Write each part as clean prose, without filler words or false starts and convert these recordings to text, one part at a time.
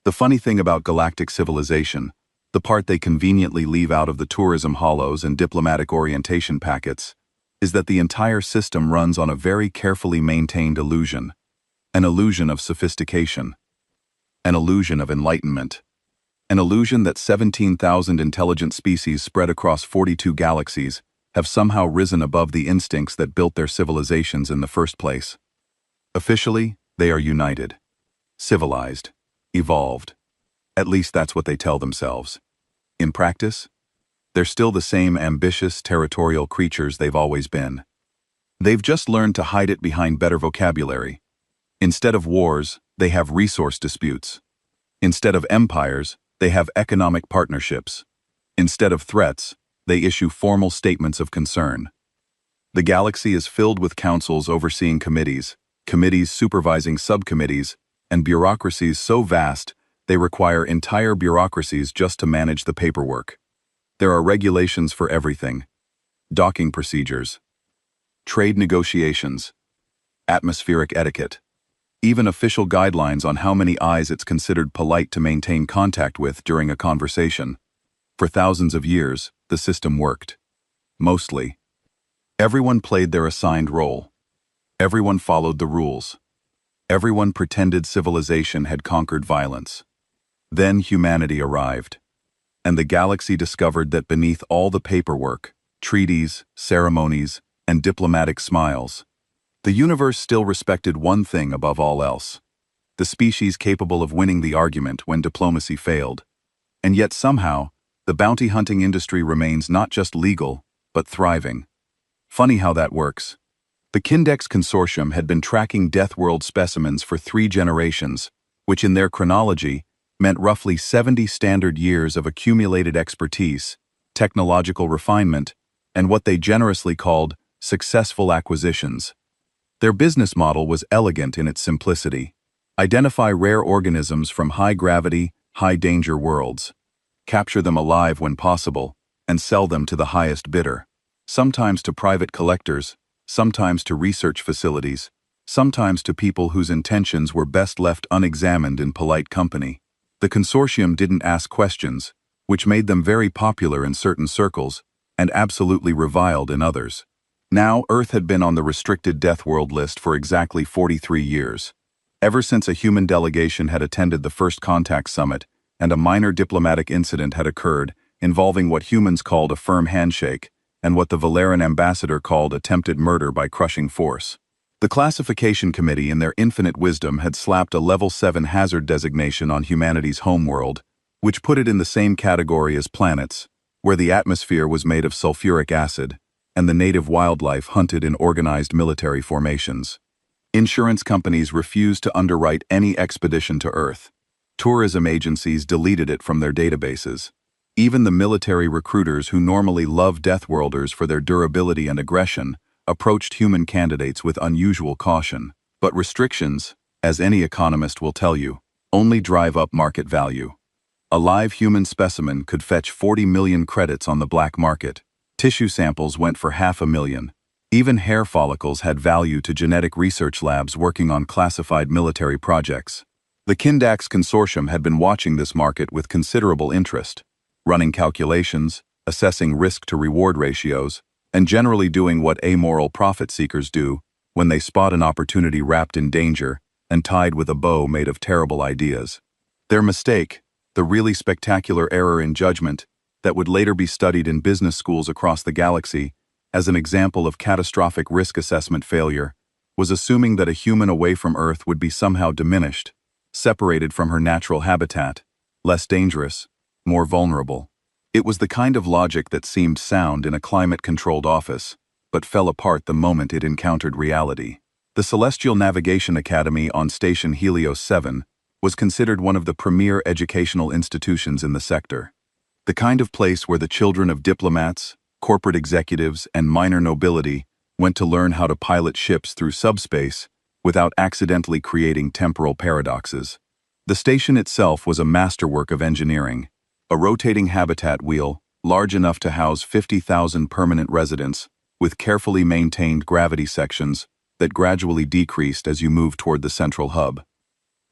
The funny thing about galactic civilization, the part they conveniently leave out of the tourism hollows and diplomatic orientation packets, is that the entire system runs on a very carefully maintained illusion. An illusion of sophistication. An illusion of enlightenment. An illusion that 17,000 intelligent species spread across 42 galaxies have somehow risen above the instincts that built their civilizations in the first place. Officially, they are united. Civilized. Evolved. At least that's what they tell themselves. In practice, they're still the same ambitious, territorial creatures they've always been. They've just learned to hide it behind better vocabulary. Instead of wars, they have resource disputes. Instead of empires, they have economic partnerships. Instead of threats, they issue formal statements of concern. The galaxy is filled with councils overseeing committees, committees supervising subcommittees, and bureaucracies so vast they require entire bureaucracies just to manage the paperwork. There are regulations for everything. Docking procedures. Trade negotiations. Atmospheric etiquette. Even official guidelines on how many eyes it's considered polite to maintain contact with during a conversation. For thousands of years, the system worked. Mostly. Everyone played their assigned role. Everyone followed the rules. Everyone pretended civilization had conquered violence. Then humanity arrived. And the galaxy discovered that beneath all the paperwork, treaties, ceremonies, and diplomatic smiles, the universe still respected one thing above all else: the species capable of winning the argument when diplomacy failed. And yet somehow, the bounty hunting industry remains not just legal, but thriving. Funny how that works. The Kindex Consortium had been tracking Deathworld specimens for 3 generations, which in their chronology meant roughly 70 standard years of accumulated expertise, technological refinement, and what they generously called successful acquisitions. Their business model was elegant in its simplicity. Identify rare organisms from high-gravity, high-danger worlds. Capture them alive when possible, and sell them to the highest bidder. Sometimes to private collectors, sometimes to research facilities, sometimes to people whose intentions were best left unexamined in polite company. The consortium didn't ask questions, which made them very popular in certain circles, and absolutely reviled in others. Now, Earth had been on the restricted Deathworld list for exactly 43 years. Ever since a human delegation had attended the First Contact Summit, and a minor diplomatic incident had occurred involving what humans called a firm handshake, and what the Valeran ambassador called attempted murder by crushing force. The Classification Committee, in their infinite wisdom, had slapped a Level 7 hazard designation on humanity's homeworld, which put it in the same category as planets, where the atmosphere was made of sulfuric acid, and the native wildlife hunted in organized military formations. Insurance companies refused to underwrite any expedition to Earth. Tourism agencies deleted it from their databases. Even the military recruiters who normally love Deathworlders for their durability and aggression approached human candidates with unusual caution. But restrictions, as any economist will tell you, only drive up market value. A live human specimen could fetch 40 million credits on the black market. Tissue samples went for $500,000. Even hair follicles had value to genetic research labs working on classified military projects. The Kindex Consortium had been watching this market with considerable interest, running calculations, assessing risk-to-reward ratios, and generally doing what amoral profit seekers do when they spot an opportunity wrapped in danger and tied with a bow made of terrible ideas. Their mistake, the really spectacular error in judgment that would later be studied in business schools across the galaxy as an example of catastrophic risk assessment failure, was assuming that a human away from Earth would be somehow diminished, separated from her natural habitat, less dangerous, more vulnerable. It was the kind of logic that seemed sound in a climate-controlled office, but fell apart the moment it encountered reality. The Celestial Navigation Academy on Station Helios 7 was considered one of the premier educational institutions in the sector. The kind of place where the children of diplomats, corporate executives, and minor nobility went to learn how to pilot ships through subspace without accidentally creating temporal paradoxes. The station itself was a masterwork of engineering. A rotating habitat wheel, large enough to house 50,000 permanent residents, with carefully maintained gravity sections that gradually decreased as you moved toward the central hub.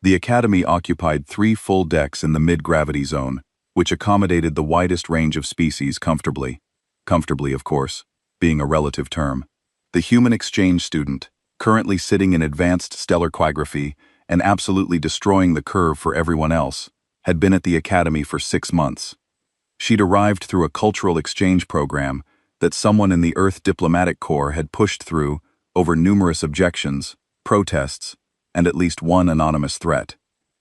The Academy occupied 3 full decks in the mid-gravity zone, which accommodated the widest range of species comfortably. Comfortably, of course, being a relative term. The human exchange student, currently sitting in advanced stellar quagraphy and absolutely destroying the curve for everyone else, had been at the Academy for 6 months. She'd arrived through a cultural exchange program that someone in the Earth Diplomatic Corps had pushed through over numerous objections, protests, and at least one anonymous threat.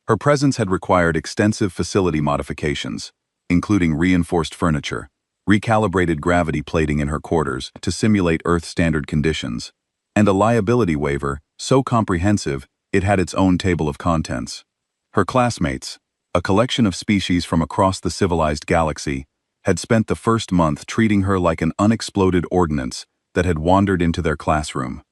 Her presence had required extensive facility modifications, including reinforced furniture, recalibrated gravity plating in her quarters to simulate Earth-standard conditions, and a liability waiver so comprehensive it had its own table of contents. Her classmates, a collection of species from across the civilized galaxy, had spent the first month treating her like an unexploded ordnance that had wandered into their classroom.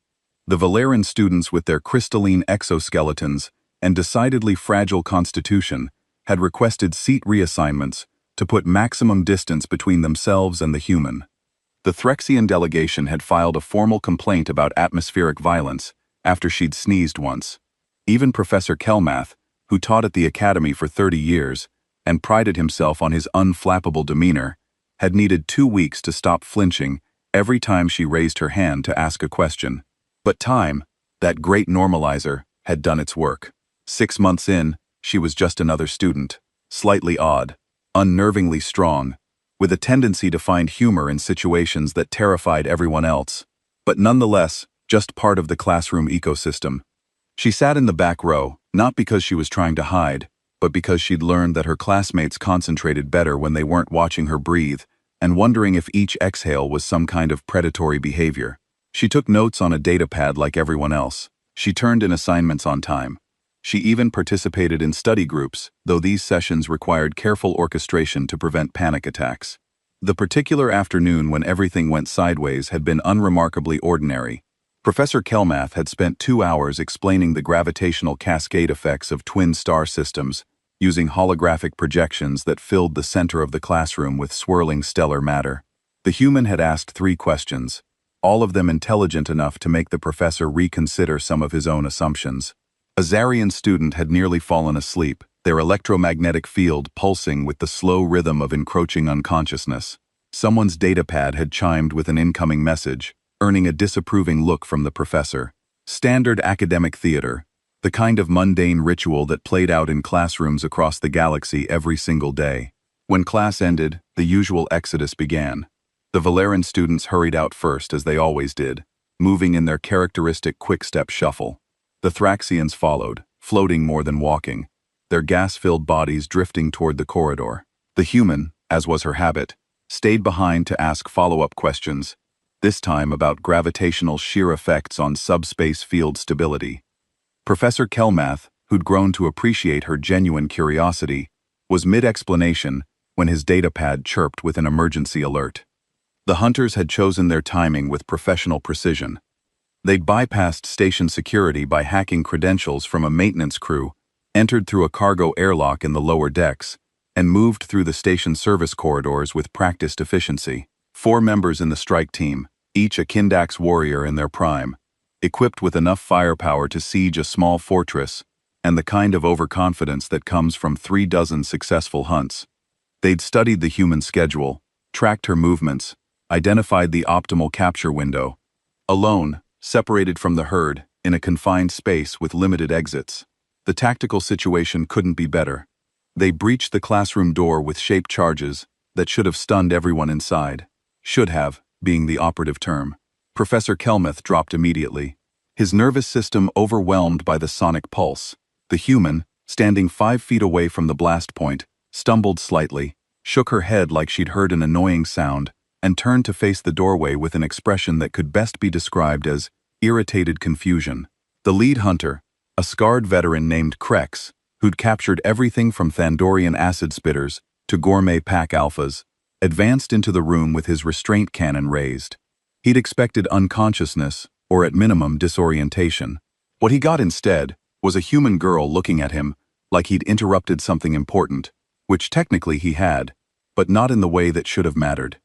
The Valeran students with their crystalline exoskeletons and decidedly fragile constitution had requested seat reassignments to put maximum distance between themselves and the human. The Threxian delegation had filed a formal complaint about atmospheric violence after she'd sneezed once. Even Professor Kelmath, who taught at the Academy for 30 years and prided himself on his unflappable demeanor, had needed 2 weeks to stop flinching every time she raised her hand to ask a question. But time, that great normalizer, had done its work. 6 months in, she was just another student, slightly odd, unnervingly strong, with a tendency to find humor in situations that terrified everyone else, but nonetheless, just part of the classroom ecosystem. She sat in the back row, not because she was trying to hide, but because she'd learned that her classmates concentrated better when they weren't watching her breathe and wondering if each exhale was some kind of predatory behavior. She took notes on a datapad like everyone else. She turned in assignments on time. She even participated in study groups, though these sessions required careful orchestration to prevent panic attacks. The particular afternoon when everything went sideways had been unremarkably ordinary. Professor Kelmath had spent 2 hours explaining the gravitational cascade effects of twin star systems, using holographic projections that filled the center of the classroom with swirling stellar matter. The human had asked 3 questions, all of them intelligent enough to make the professor reconsider some of his own assumptions. A Zarian student had nearly fallen asleep, their electromagnetic field pulsing with the slow rhythm of encroaching unconsciousness. Someone's datapad had chimed with an incoming message, earning a disapproving look from the professor. Standard academic theater, the kind of mundane ritual that played out in classrooms across the galaxy every single day. When class ended, the usual exodus began. The Valeran students hurried out first, as they always did, moving in their characteristic quick-step shuffle. The Thraxians followed, floating more than walking, their gas-filled bodies drifting toward the corridor. The human, as was her habit, stayed behind to ask follow-up questions, this time about gravitational shear effects on subspace field stability. Professor Kelmath, who'd grown to appreciate her genuine curiosity, was mid-explanation when his datapad chirped with an emergency alert. The hunters had chosen their timing with professional precision. They'd bypassed station security by hacking credentials from a maintenance crew, entered through a cargo airlock in the lower decks, and moved through the station service corridors with practiced efficiency. 4 members in the strike team, each a Kindax warrior in their prime, equipped with enough firepower to siege a small fortress, and the kind of overconfidence that comes from 3 dozen successful hunts. They'd studied the human schedule, tracked her movements, identified the optimal capture window. Alone, separated from the herd, in a confined space with limited exits. The tactical situation couldn't be better. They breached the classroom door with shaped charges that should have stunned everyone inside. Should have, being the operative term. Professor Kelmath dropped immediately, his nervous system overwhelmed by the sonic pulse. The human, standing 5 feet away from the blast point, stumbled slightly, shook her head like she'd heard an annoying sound, and turned to face the doorway with an expression that could best be described as irritated confusion. The lead hunter, a scarred veteran named Krex, who'd captured everything from Thandorian acid spitters to gourmet pack alphas, advanced into the room with his restraint cannon raised. He'd expected unconsciousness, or at minimum disorientation. What he got instead was a human girl looking at him like he'd interrupted something important, which technically he had, but not in the way that should have mattered.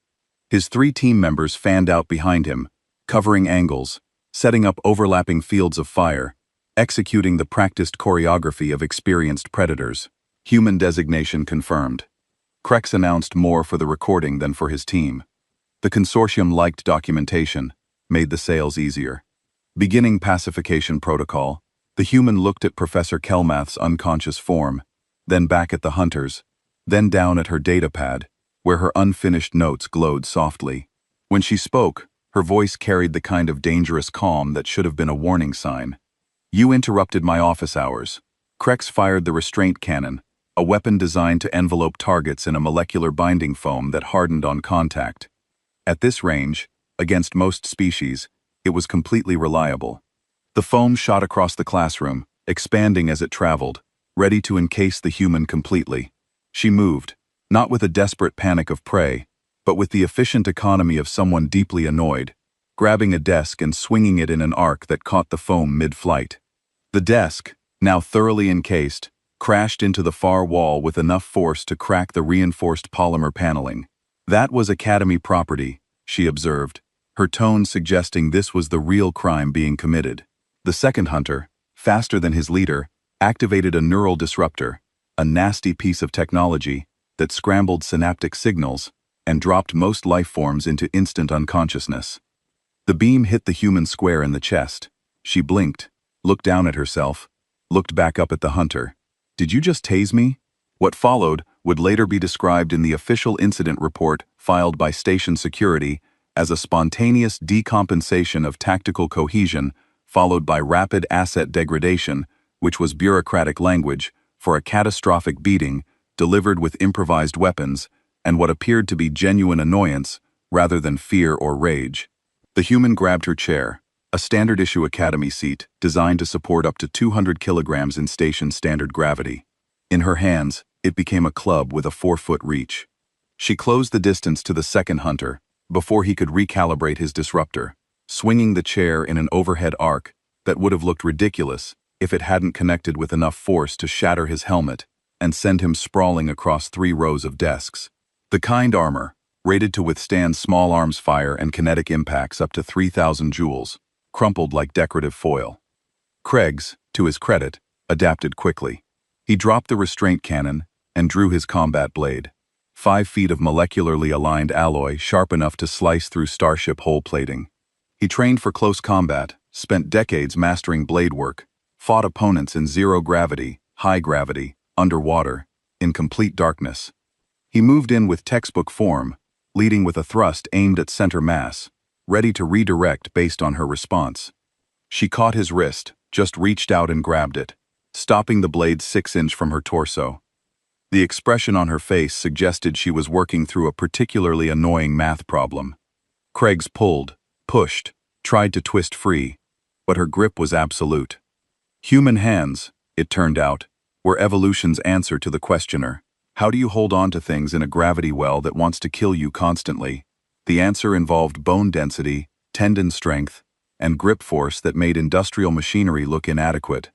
His 3 team members fanned out behind him, covering angles, setting up overlapping fields of fire, executing the practiced choreography of experienced predators. Human designation confirmed. Krex announced more for the recording than for his team. The consortium liked documentation, made the sales easier. Beginning pacification protocol, the human looked at Professor Kelmath's unconscious form, then back at the hunters, then down at her datapad, where her unfinished notes glowed softly. When she spoke, her voice carried the kind of dangerous calm that should have been a warning sign. "You interrupted my office hours." Krex fired the restraint cannon, a weapon designed to envelope targets in a molecular binding foam that hardened on contact. At this range, against most species, it was completely reliable. The foam shot across the classroom, expanding as it traveled, ready to encase the human completely. She moved, not with a desperate panic of prey, but with the efficient economy of someone deeply annoyed, grabbing a desk and swinging it in an arc that caught the foam mid-flight. The desk, now thoroughly encased, crashed into the far wall with enough force to crack the reinforced polymer paneling. "That was Academy property," she observed, her tone suggesting this was the real crime being committed. The second hunter, faster than his leader, activated a neural disruptor, a nasty piece of technology that scrambled synaptic signals and dropped most life forms into instant unconsciousness. The beam hit the human square in the chest. She blinked, looked down at herself, looked back up at the hunter. "Did you just tase me?" What followed would later be described in the official incident report filed by station security as a spontaneous decompensation of tactical cohesion followed by rapid asset degradation, which was bureaucratic language for a catastrophic beating delivered with improvised weapons and what appeared to be genuine annoyance rather than fear or rage. The human grabbed her chair, a standard-issue Academy seat designed to support up to 200 kilograms in station standard gravity. In her hands, it became a club with a 4-foot reach. She closed the distance to the second hunter before he could recalibrate his disruptor, swinging the chair in an overhead arc that would have looked ridiculous if it hadn't connected with enough force to shatter his helmet and send him sprawling across 3 rows of desks. The kind armor, rated to withstand small arms fire and kinetic impacts up to 3,000 joules, crumpled like decorative foil. Krex, to his credit, adapted quickly. He dropped the restraint cannon and drew his combat blade. 5 feet of molecularly aligned alloy sharp enough to slice through starship hull plating. He trained for close combat, spent decades mastering blade work, fought opponents in zero gravity, high gravity, underwater, in complete darkness. He moved in with textbook form, leading with a thrust aimed at center mass, ready to redirect based on her response. She caught his wrist, just reached out and grabbed it, stopping the blade 6 inches from her torso. The expression on her face suggested she was working through a particularly annoying math problem. Krex pulled, pushed, tried to twist free, but her grip was absolute. Human hands, it turned out, were evolution's answer to the questioner. How do you hold on to things in a gravity well that wants to kill you constantly? The answer involved bone density, tendon strength, and grip force that made industrial machinery look inadequate.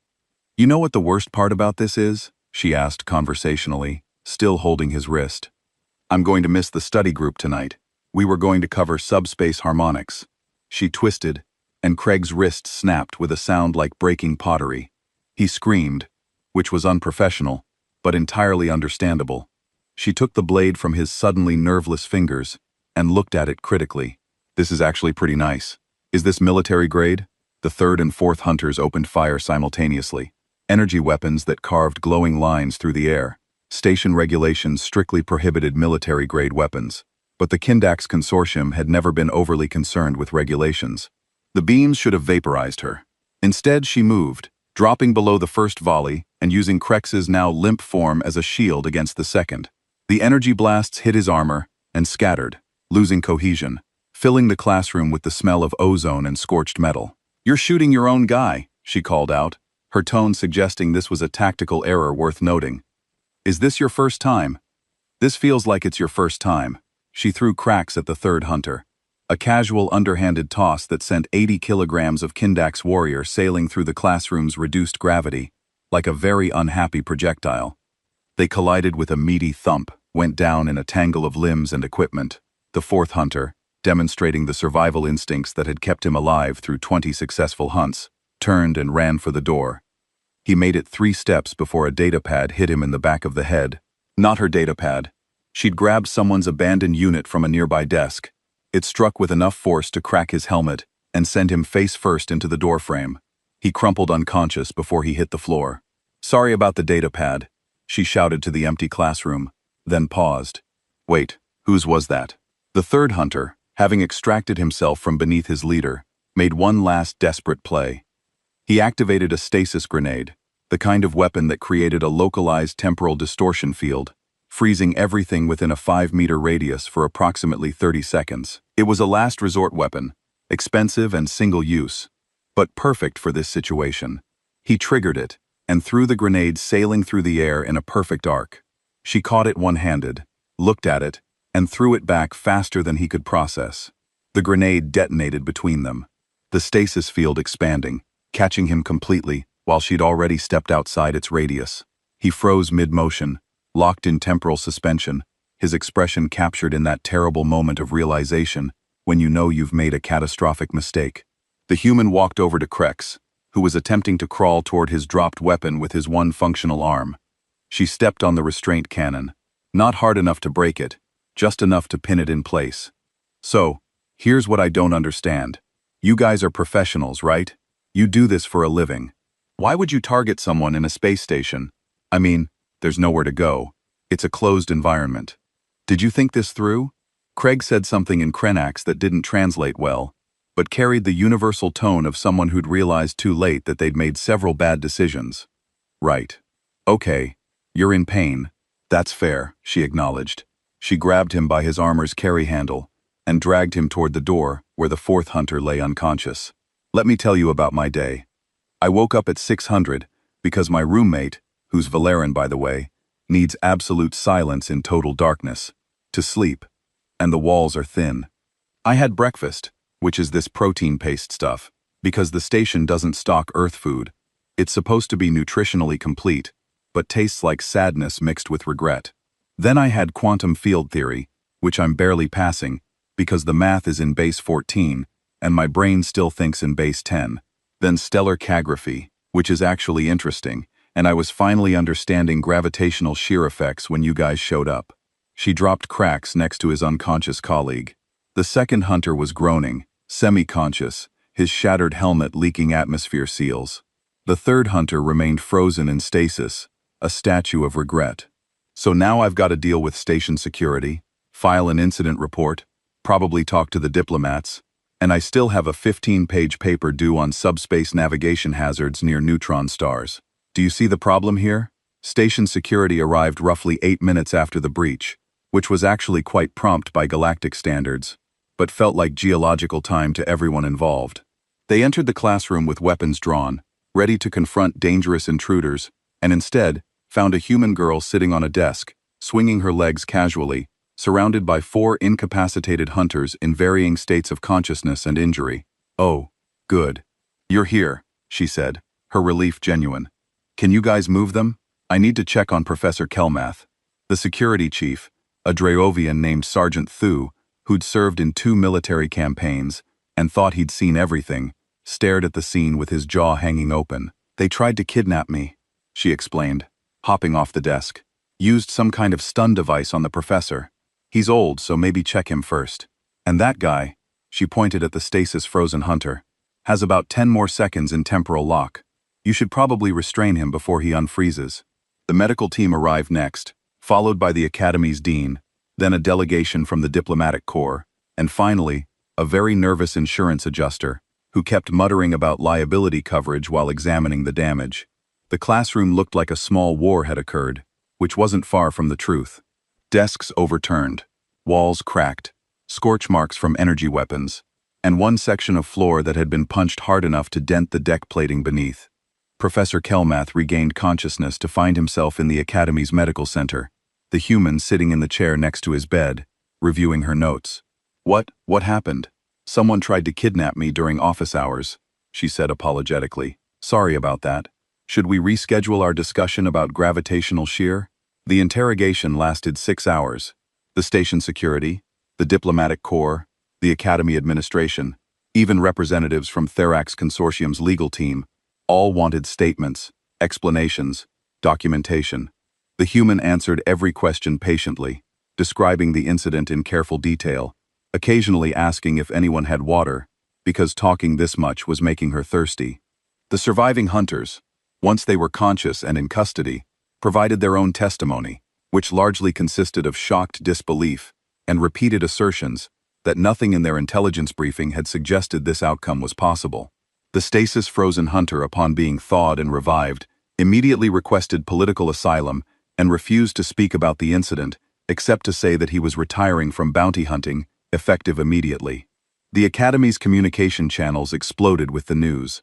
"You know what the worst part about this is?" she asked conversationally, still holding his wrist. "I'm going to miss the study group tonight. We were going to cover subspace harmonics." She twisted, and Krex's wrist snapped with a sound like breaking pottery. He screamed, which was unprofessional, but entirely understandable. She took the blade from his suddenly nerveless fingers and looked at it critically. "This is actually pretty nice. Is this military grade?" The third and fourth hunters opened fire simultaneously. Energy weapons that carved glowing lines through the air. Station regulations strictly prohibited military-grade weapons, but the Kindax consortium had never been overly concerned with regulations. The beams should have vaporized her. Instead, she moved, dropping below the first volley and using Krex's now limp form as a shield against the second. The energy blasts hit his armor and scattered, losing cohesion, filling the classroom with the smell of ozone and scorched metal. "You're shooting your own guy," she called out, her tone suggesting this was a tactical error worth noting. "Is this your first time?" "This feels like it's your first time." She threw Krex at the third hunter, a casual underhanded toss that sent 80 kilograms of Kindax warrior sailing through the classroom's reduced gravity, like a very unhappy projectile. They collided with a meaty thump, went down in a tangle of limbs and equipment. The fourth hunter, demonstrating the survival instincts that had kept him alive through 20 successful hunts, turned and ran for the door. He made it 3 steps before a datapad hit him in the back of the head. Not her datapad. She'd grabbed someone's abandoned unit from a nearby desk. It struck with enough force to crack his helmet and send him face first into the doorframe. He crumpled unconscious before he hit the floor. "Sorry about the datapad," she shouted to the empty classroom, then paused. "Wait, whose was that?" The third hunter, having extracted himself from beneath his leader, made one last desperate play. He activated a stasis grenade, the kind of weapon that created a localized temporal distortion field, freezing everything within a 5-meter radius for approximately 30 seconds. It was a last resort weapon, expensive and single-use, but perfect for this situation. He triggered it, and threw the grenade sailing through the air in a perfect arc. She caught it one-handed, looked at it, and threw it back faster than he could process. The grenade detonated between them, the stasis field expanding, catching him completely while she'd already stepped outside its radius. He froze mid-motion, locked in temporal suspension, his expression captured in that terrible moment of realization when you know you've made a catastrophic mistake. The human walked over to Krex, who was attempting to crawl toward his dropped weapon with his one functional arm. She stepped on the restraint cannon, not hard enough to break it, just enough to pin it in place. "So, here's what I don't understand. You guys are professionals, right? You do this for a living. Why would you target someone in a space station? I mean, there's nowhere to go. It's a closed environment. Did you think this through?" Craig said something in Krenax that didn't translate well, but carried the universal tone of someone who'd realized too late that they'd made several bad decisions. "Right. Okay. You're in pain. That's fair," she acknowledged. She grabbed him by his armor's carry handle and dragged him toward the door where the fourth hunter lay unconscious. "Let me tell you about my day. I woke up at 600 because my roommate, who's Valeran by the way, needs absolute silence in total darkness to sleep, and the walls are thin. I had breakfast, which is this protein paste stuff, because the station doesn't stock Earth food. It's supposed to be nutritionally complete, but tastes like sadness mixed with regret. Then I had quantum field theory, which I'm barely passing, because the math is in base 14, and my brain still thinks in base 10. Then stellar cagraphy, which is actually interesting, and I was finally understanding gravitational shear effects when you guys showed up." She dropped Cracks next to his unconscious colleague. The second hunter was groaning, semi-conscious, his shattered helmet leaking atmosphere seals. The third hunter remained frozen in stasis, a statue of regret. "So now I've got to deal with station security, file an incident report, probably talk to the diplomats, and I still have a 15-page paper due on subspace navigation hazards near neutron stars. Do you see the problem here?" Station security arrived roughly 8 minutes after the breach, which was actually quite prompt by galactic standards, but felt like geological time to everyone involved. They entered the classroom with weapons drawn, ready to confront dangerous intruders, and instead found a human girl sitting on a desk, swinging her legs casually, surrounded by 4 incapacitated hunters in varying states of consciousness and injury. "Oh, good. You're here," she said, her relief genuine. "Can you guys move them? I need to check on Professor Kelmath." The security chief, a Draovian named Sergeant Thu, who'd served in 2 military campaigns and thought he'd seen everything, stared at the scene with his jaw hanging open. "They tried to kidnap me," she explained, hopping off the desk. "Used some kind of stun device on the professor. He's old, so maybe check him first. And that guy," she pointed at the stasis-frozen hunter, "has about 10 more seconds in temporal lock. You should probably restrain him before he unfreezes." The medical team arrived next, followed by the Academy's dean, then a delegation from the diplomatic corps, and finally, a very nervous insurance adjuster, who kept muttering about liability coverage while examining the damage. The classroom looked like a small war had occurred, which wasn't far from the truth. Desks overturned, walls cracked, scorch marks from energy weapons, and one section of floor that had been punched hard enough to dent the deck plating beneath. Professor Kelmath regained consciousness to find himself in the Academy's medical center, the human sitting in the chair next to his bed, reviewing her notes. What happened? "Someone tried to kidnap me during office hours," she said apologetically. "Sorry about that. Should we reschedule our discussion about gravitational shear?" The interrogation lasted 6 hours. The station security, the diplomatic corps, the Academy administration. Even representatives from Therax Consortium's legal team all wanted statements, explanations, documentation. The human answered every question patiently, describing the incident in careful detail, occasionally asking if anyone had water, because talking this much was making her thirsty. The surviving hunters, once they were conscious and in custody, provided their own testimony, which largely consisted of shocked disbelief and repeated assertions that nothing in their intelligence briefing had suggested this outcome was possible. The stasis-frozen hunter, upon being thawed and revived, immediately requested political asylum and refused to speak about the incident, except to say that he was retiring from bounty hunting, effective immediately. The Academy's communication channels exploded with the news.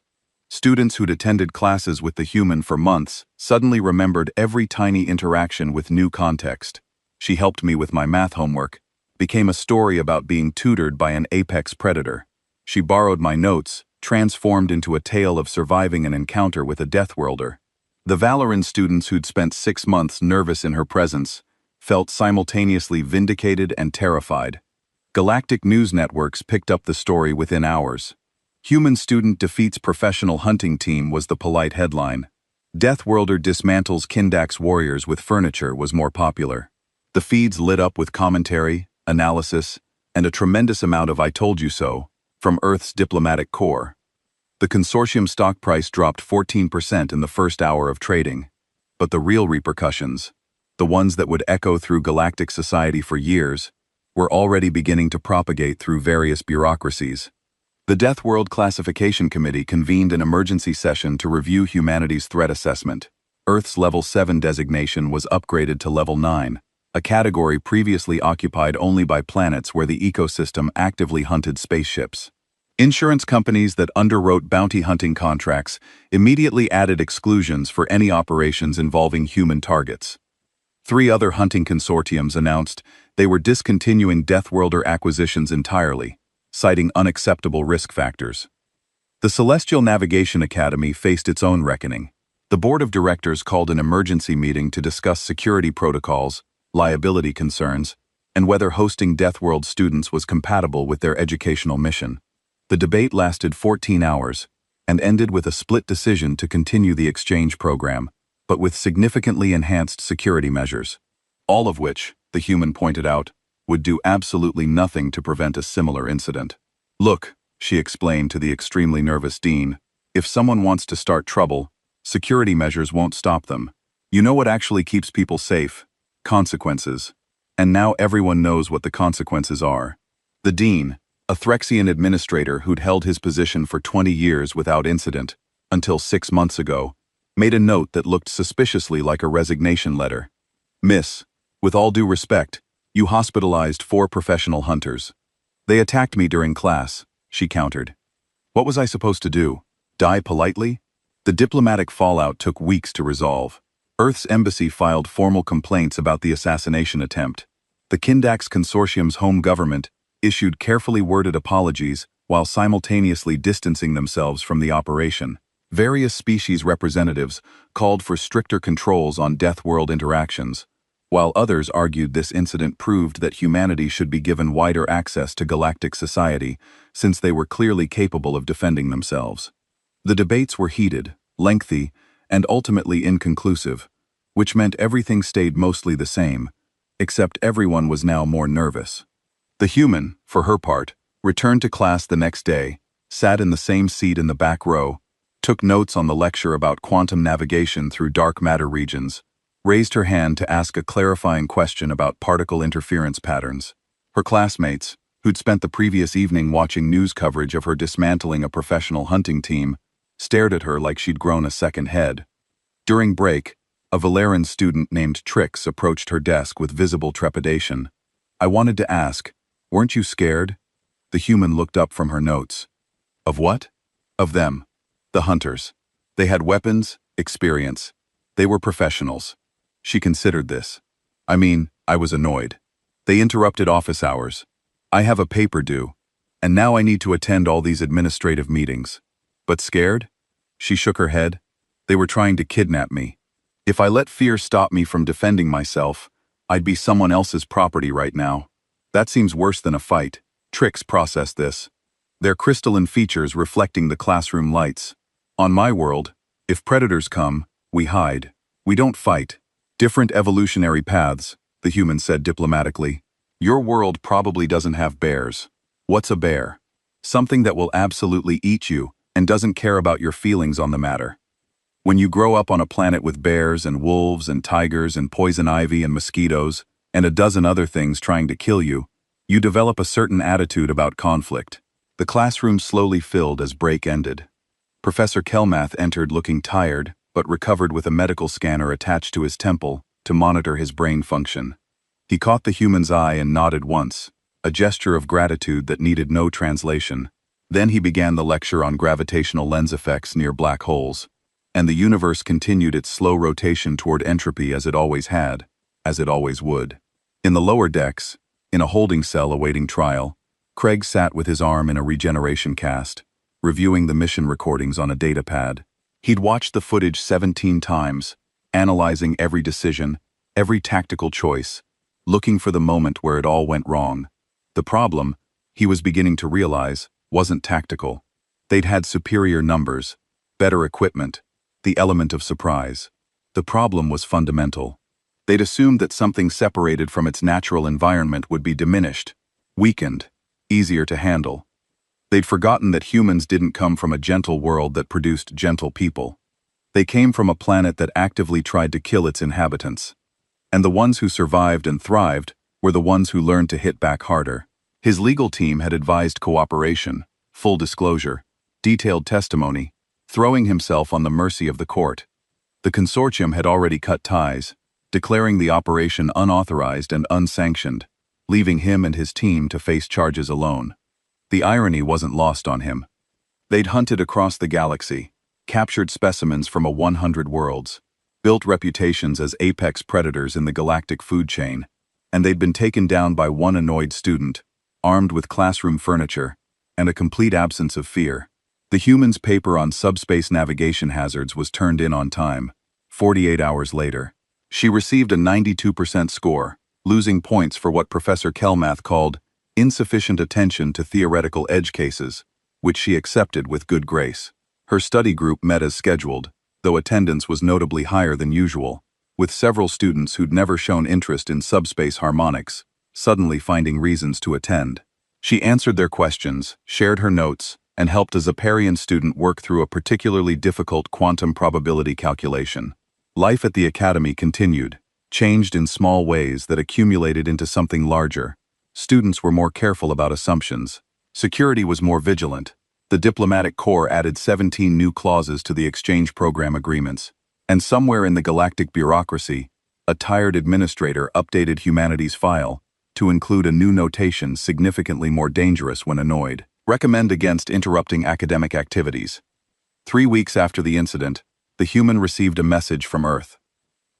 Students who'd attended classes with the human for months suddenly remembered every tiny interaction with new context. She helped me with my math homework, became a story about being tutored by an apex predator. She borrowed my notes, transformed into a tale of surviving an encounter with a Deathworlder. The Valoran students who'd spent 6 months nervous in her presence felt simultaneously vindicated and terrified. Galactic news networks picked up the story within hours. Human student defeats professional hunting team was the polite headline. Deathworlder dismantles Kindax warriors with furniture was more popular. The feeds lit up with commentary, analysis, and a tremendous amount of "I told you so" from Earth's diplomatic corps. The consortium stock price dropped 14% in the first hour of trading. But the real repercussions, the ones that would echo through galactic society for years, were already beginning to propagate through various bureaucracies. The Deathworld Classification Committee convened an emergency session to review humanity's threat assessment. Earth's Level 7 designation was upgraded to Level 9, a category previously occupied only by planets where the ecosystem actively hunted spaceships. Insurance companies that underwrote bounty hunting contracts immediately added exclusions for any operations involving human targets. 3 other hunting consortiums announced they were discontinuing Deathworlder acquisitions entirely, citing unacceptable risk factors. The Celestial Navigation Academy faced its own reckoning. The board of directors called an emergency meeting to discuss security protocols, liability concerns, and whether hosting Deathworld students was compatible with their educational mission. The debate lasted 14 hours and ended with a split decision to continue the exchange program, but with significantly enhanced security measures. All of which, the human pointed out, would do absolutely nothing to prevent a similar incident. "Look," she explained to the extremely nervous dean, "if someone wants to start trouble, security measures won't stop them. You know what actually keeps people safe? Consequences. And now everyone knows what the consequences are." The dean, a Threxian administrator who'd held his position for 20 years without incident, until 6 months ago, made a note that looked suspiciously like a resignation letter. "Miss, with all due respect, you hospitalized 4 professional hunters. They attacked me during class," she countered. "What was I supposed to do? Die politely?" The diplomatic fallout took weeks to resolve. Earth's embassy filed formal complaints about the assassination attempt. The Kindax Consortium's home government issued carefully worded apologies while simultaneously distancing themselves from the operation. Various species representatives called for stricter controls on Deathworld interactions, while others argued this incident proved that humanity should be given wider access to galactic society since they were clearly capable of defending themselves. The debates were heated, lengthy, and ultimately inconclusive, which meant everything stayed mostly the same, except everyone was now more nervous. The human, for her part, returned to class the next day, sat in the same seat in the back row, took notes on the lecture about quantum navigation through dark matter regions, raised her hand to ask a clarifying question about particle interference patterns. Her classmates, who'd spent the previous evening watching news coverage of her dismantling a professional hunting team, stared at her like she'd grown a second head. During break, a Valeran student named Trix approached her desk with visible trepidation. "I wanted to ask, weren't you scared?" The human looked up from her notes. "Of what?" "Of them. The hunters. They had weapons, experience. They were professionals." She considered this. I was annoyed. They interrupted office hours. I have a paper due, and now I need to attend all these administrative meetings. But scared? She shook her head. They were trying to kidnap me. If I let fear stop me from defending myself, I'd be someone else's property right now. That seems worse than a fight. Trix processed this. their crystalline features reflecting the classroom lights. On my world, if predators come, we hide. We don't fight. Different evolutionary paths, the human said diplomatically. Your world probably doesn't have bears. What's a bear? Something that will absolutely eat you and doesn't care about your feelings on the matter. When you grow up on a planet with bears and wolves and tigers and poison ivy and mosquitoes and a dozen other things trying to kill you, you develop a certain attitude about conflict. The classroom slowly filled as break ended. Professor Kelmath entered looking tired, but recovered with a medical scanner attached to his temple to monitor his brain function. He caught the human's eye and nodded once, a gesture of gratitude that needed no translation. Then he began the lecture on gravitational lens effects near black holes, and the universe continued its slow rotation toward entropy as it always had, as it always would. In the lower decks, in a holding cell awaiting trial, Craig sat with his arm in a regeneration cast, reviewing the mission recordings on a datapad. He'd watched the footage 17 times, analyzing every decision, every tactical choice, looking for the moment where it all went wrong. The problem, he was beginning to realize, wasn't tactical. They'd had superior numbers, better equipment, the element of surprise. The problem was fundamental. They'd assumed that something separated from its natural environment would be diminished, weakened, easier to handle. They'd forgotten that humans didn't come from a gentle world that produced gentle people. They came from a planet that actively tried to kill its inhabitants. And the ones who survived and thrived were the ones who learned to hit back harder. His legal team had advised cooperation, full disclosure, detailed testimony, throwing himself on the mercy of the court. The consortium had already cut ties, declaring the operation unauthorized and unsanctioned, leaving him and his team to face charges alone. The irony wasn't lost on him. They'd hunted across the galaxy, captured specimens from 100 worlds, built reputations as apex predators in the galactic food chain, and they'd been taken down by one annoyed student, armed with classroom furniture, and a complete absence of fear. The human's paper on subspace navigation hazards was turned in on time, 48 hours later. She received a 92% score, losing points for what Professor Kelmath called insufficient attention to theoretical edge cases, which she accepted with good grace. Her study group met as scheduled, though attendance was notably higher than usual, with several students who'd never shown interest in subspace harmonics suddenly finding reasons to attend. She answered their questions, shared her notes, and helped a Zapparian student work through a particularly difficult quantum probability calculation. Life at the academy continued, changed in small ways that accumulated into something larger. Students were more careful about assumptions. Security was more vigilant. The diplomatic corps added 17 new clauses to the exchange program agreements. And somewhere in the galactic bureaucracy, a tired administrator updated humanity's file to include a new notation significantly more dangerous when annoyed. Recommend against interrupting academic activities. 3 weeks after the incident, the human received a message from Earth.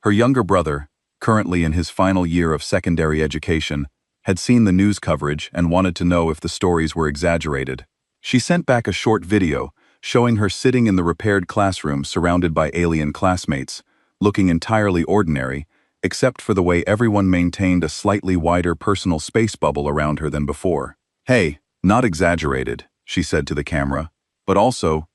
Her younger brother, currently in his final year of secondary education, had seen the news coverage and wanted to know if the stories were exaggerated. She sent back a short video showing her sitting in the repaired classroom surrounded by alien classmates, looking entirely ordinary, except for the way everyone maintained a slightly wider personal space bubble around her than before. "Hey, not exaggerated," she said to the camera, "but also,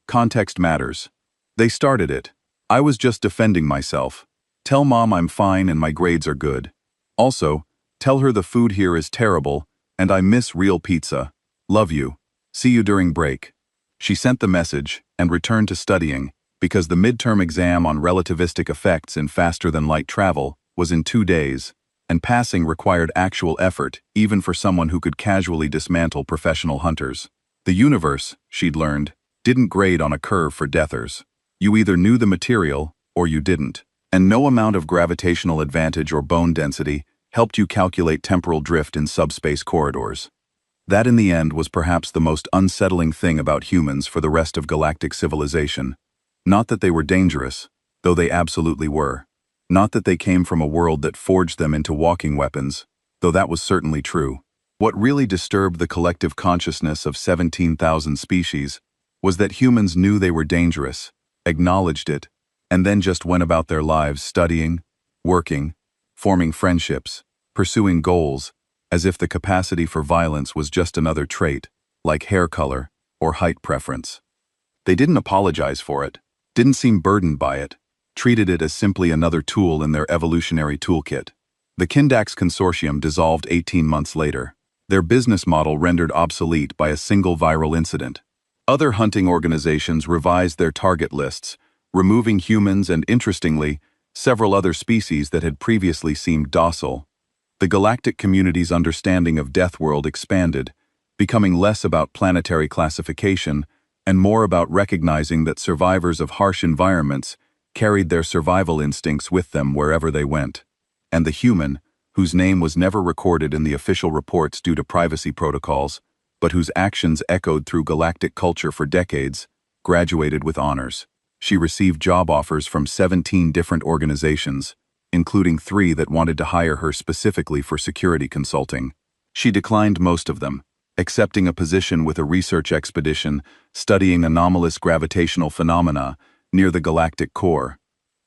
context matters. They started it. I was just defending myself. Tell Mom I'm fine and my grades are good. Also, tell her the food here is terrible and I miss real pizza. Love you. See you during break." She sent the message and returned to studying because the midterm exam on relativistic effects in faster-than-light travel was in 2 days, and passing required actual effort even for someone who could casually dismantle professional hunters. The universe, she'd learned, didn't grade on a curve for deathers. You either knew the material or you didn't, and no amount of gravitational advantage or bone density helped you calculate temporal drift in subspace corridors. That in the end was perhaps the most unsettling thing about humans for the rest of galactic civilization. Not that they were dangerous, though they absolutely were. Not that they came from a world that forged them into walking weapons, though that was certainly true. What really disturbed the collective consciousness of 17,000 species was that humans knew they were dangerous, acknowledged it, and then just went about their lives studying, working, forming friendships, pursuing goals, as if the capacity for violence was just another trait, like hair color or height preference. They didn't apologize for it, didn't seem burdened by it, treated it as simply another tool in their evolutionary toolkit. The Kindax Consortium dissolved 18 months later, their business model rendered obsolete by a single viral incident. Other hunting organizations revised their target lists, removing humans and, interestingly, several other species that had previously seemed docile. The galactic community's understanding of Deathworld expanded, becoming less about planetary classification and more about recognizing that survivors of harsh environments carried their survival instincts with them wherever they went. And the human, whose name was never recorded in the official reports due to privacy protocols, but whose actions echoed through galactic culture for decades, graduated with honors. She received job offers from 17 different organizations, including 3 that wanted to hire her specifically for security consulting. She declined most of them, accepting a position with a research expedition studying anomalous gravitational phenomena near the galactic core.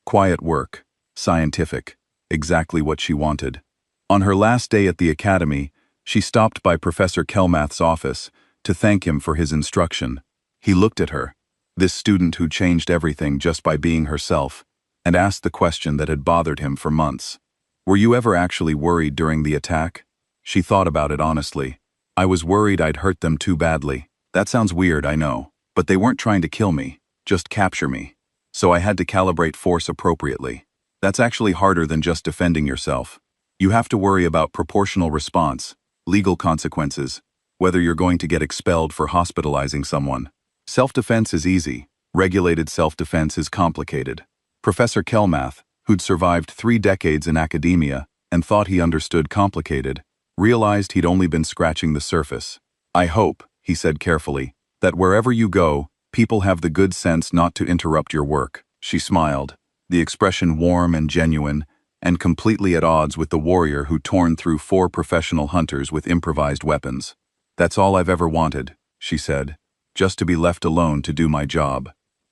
Quiet work, scientific, exactly what she wanted. On her last day at the academy, she stopped by Professor Kelmath's office to thank him for his instruction. He looked at her, this student who changed everything just by being herself, and asked the question that had bothered him for months. "Were you ever actually worried during the attack?" She thought about it honestly. "I was worried I'd hurt them too badly. That sounds weird, I know, but they weren't trying to kill me, just capture me. So I had to calibrate force appropriately. That's actually harder than just defending yourself. You have to worry about proportional response, legal consequences, whether you're going to get expelled for hospitalizing someone. Self-defense is easy. Regulated self-defense is complicated." Professor Kelmath, who'd survived 3 decades in academia and thought he understood complicated, realized he'd only been scratching the surface. "I hope," he said carefully, "that wherever you go, people have the good sense not to interrupt your work." She smiled, the expression warm and genuine, and completely at odds with the warrior who torn through 4 professional hunters with improvised weapons. "That's all I've ever wanted," she said, "just to be left alone to do my job."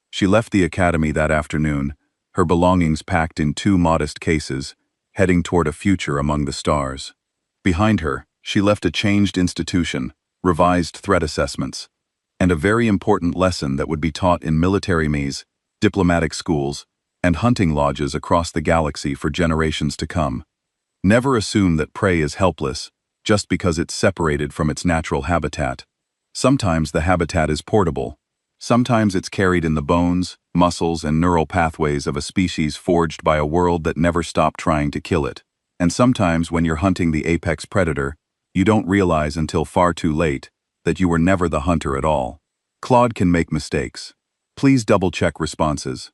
She left the academy that afternoon, her belongings packed in 2 modest cases, heading toward a future among the stars. Behind her, she left a changed institution, revised threat assessments, and a very important lesson that would be taught in military academies, diplomatic schools, and hunting lodges across the galaxy for generations to come. Never assume that prey is helpless just because it's separated from its natural habitat. Sometimes the habitat is portable. Sometimes it's carried in the bones, muscles, and neural pathways of a species forged by a world that never stopped trying to kill it. And sometimes when you're hunting the apex predator, you don't realize until far too late that you were never the hunter at all. Claude can make mistakes. Please double-check responses.